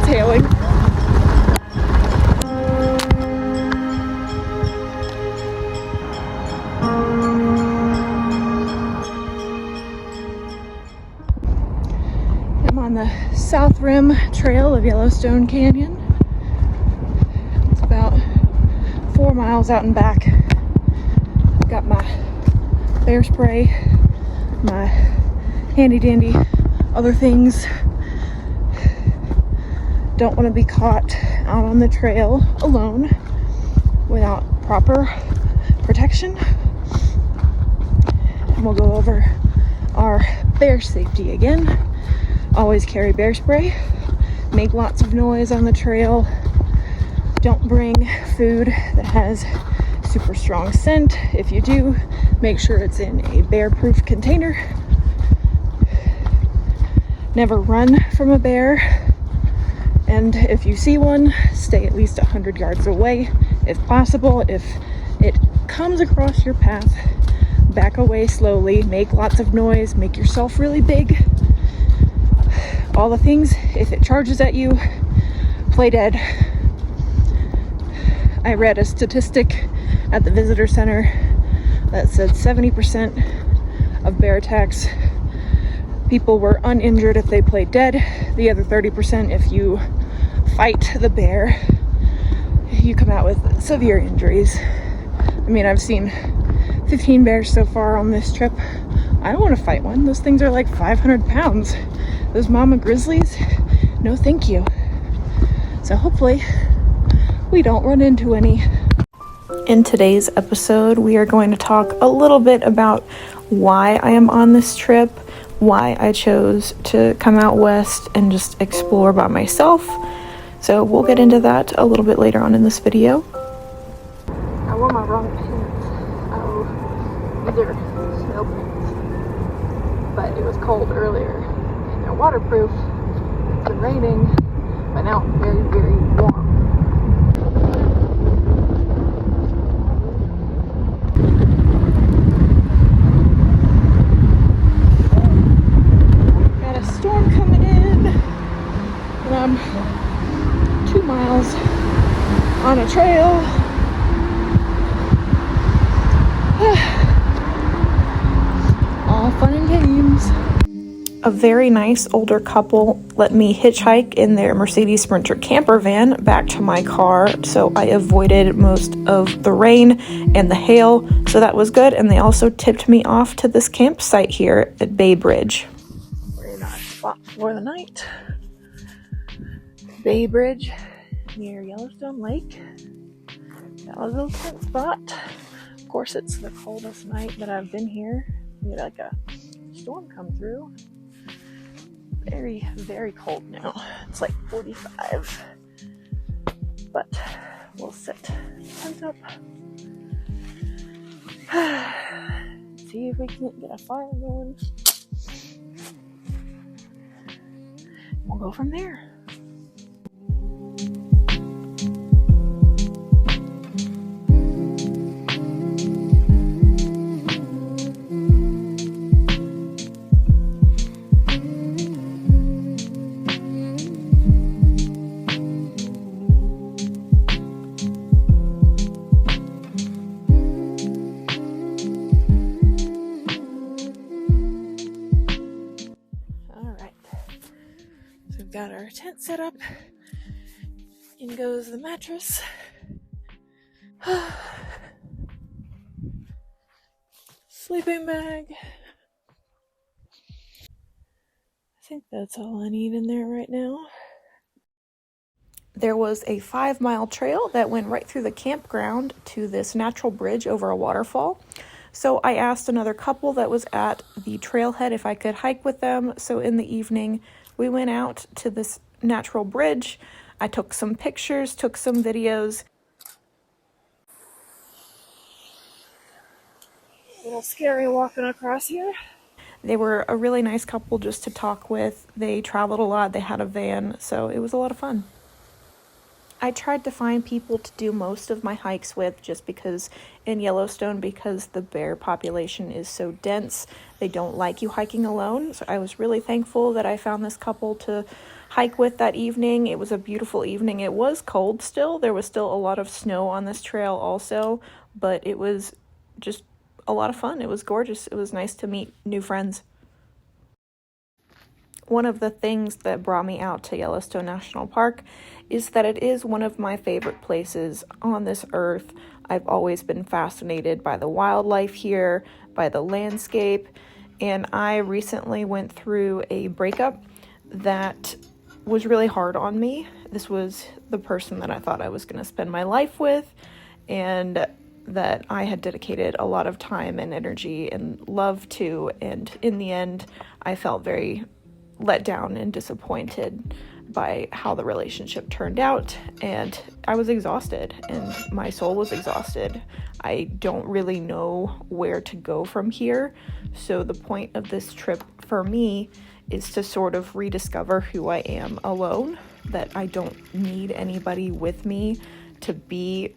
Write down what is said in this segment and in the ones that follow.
exhaling. I'm on the South Rim Trail of Yellowstone Canyon. It's about 4 miles out and back. Got my bear spray, my handy dandy other things. Don't want to be caught out on the trail alone without proper protection. And we'll go over our bear safety again. Always carry bear spray. Make lots of noise on the trail. Don't bring food that has super strong scent. If you do, make sure it's in a bear-proof container. Never run from a bear. And if you see one, stay at least 100 yards away if possible. If it comes across your path, back away slowly, make lots of noise, make yourself really big. All the things. If it charges at you, play dead. I read a statistic at the visitor center that said 70% of bear attacks, people were uninjured if they played dead. The other 30%, if you fight the bear, you come out with severe injuries. I mean, I've seen 15 bears so far on this trip. I don't want to fight one. Those things are like 500 pounds. Those mama grizzlies, no thank you. So hopefully we don't run into any. In today's episode, we are going to talk a little bit about why I am on this trip, why I chose to come out west and just explore by myself. So we'll get into that a little bit later on in this video. I wore my wrong pants. These are snow pants, but it was cold earlier and they're waterproof. It's been raining, but now it's very, very warm. Storm coming in, and I'm 2 miles on a trail. All fun and games. A very nice older couple let me hitchhike in their Mercedes Sprinter camper van back to my car, so I avoided most of the rain and the hail, so that was good. And they also tipped me off to this campsite here at Bay Bridge. Spot for the night. Bay Bridge near Yellowstone Lake. That was a little tent spot. Of course, it's the coldest night that I've been here. We had like a storm come through. Very, very cold now. It's like 45. But we'll set tent up. See if we can get a fire going. We'll go from there. Got our tent set up. In goes the mattress. Sleeping bag. I think that's all I need in there right now. There was a 5-mile trail that went right through the campground to this natural bridge over a waterfall. So I asked another couple that was at the trailhead if I could hike with them. So in the evening, we went out to this natural bridge. I took some pictures, took some videos. A little scary walking across here. They were a really nice couple just to talk with. They traveled a lot, they had a van, so it was a lot of fun. I tried to find people to do most of my hikes with just because in Yellowstone, because the bear population is so dense, they don't like you hiking alone. So I was really thankful that I found this couple to hike with that evening. It was a beautiful evening. It was cold still. There was still a lot of snow on this trail also, but it was just a lot of fun. It was gorgeous. It was nice to meet new friends. One of the things that brought me out to Yellowstone National Park is that it is one of my favorite places on this earth. I've always been fascinated by the wildlife here, by the landscape, and I recently went through a breakup that was really hard on me. This was the person that I thought I was going to spend my life with, and that I had dedicated a lot of time and energy and love to, and in the end, I felt very let down and disappointed by how the relationship turned out, and I was exhausted and my soul was exhausted. I don't really know where to go from here, so the point of this trip for me is to sort of rediscover who I am alone, that I don't need anybody with me to be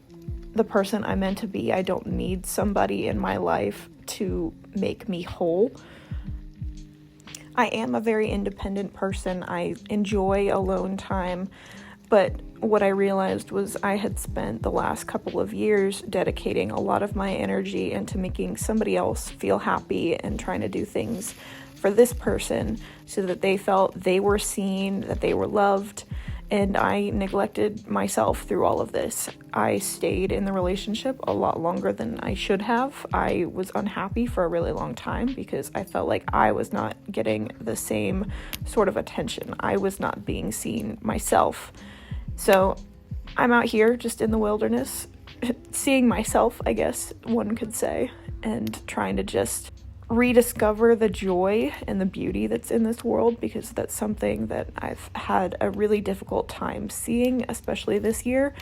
the person I'm meant to be. I don't need somebody in my life to make me whole. I am a very independent person. I enjoy alone time, but what I realized was I had spent the last couple of years dedicating a lot of my energy into making somebody else feel happy and trying to do things for this person so that they felt they were seen, that they were loved, and I neglected myself through all of this. I stayed in the relationship a lot longer than I should have. I was unhappy for a really long time because I felt like I was not getting the same sort of attention. I was not being seen myself. So I'm out here just in the wilderness, seeing myself, I guess one could say, and trying to just rediscover the joy and the beauty that's in this world, because that's something that I've had a really difficult time seeing, especially this year.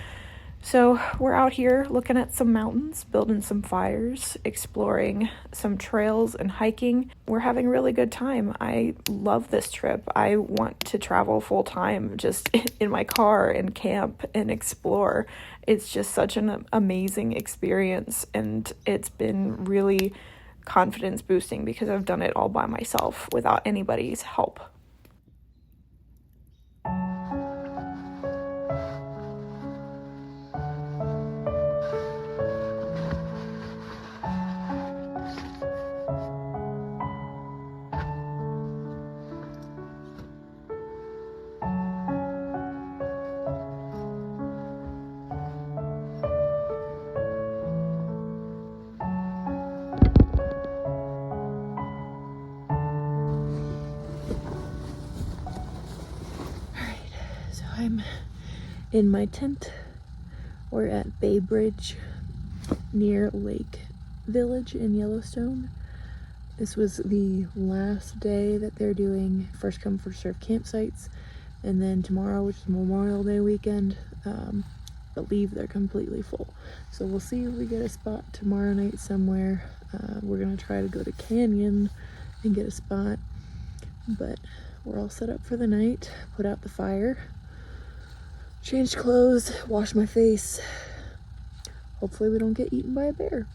So we're out here looking at some mountains, building some fires, exploring some trails and hiking. We're having a really good time. I love this trip. I want to travel full time just in my car and camp and explore. It's just such an amazing experience, and it's been really confidence boosting because I've done it all by myself without anybody's help. So I'm in my tent. We're at Bay Bridge near Lake Village in Yellowstone. This was the last day that they're doing first come first serve campsites, and then tomorrow, which is Memorial Day weekend, believe they're completely full. So we'll see if we get a spot tomorrow night somewhere. We're gonna try to go to Canyon and get a spot, but we're all set up for the night. Put out the fire, change clothes, wash my face. Hopefully we don't get eaten by a bear.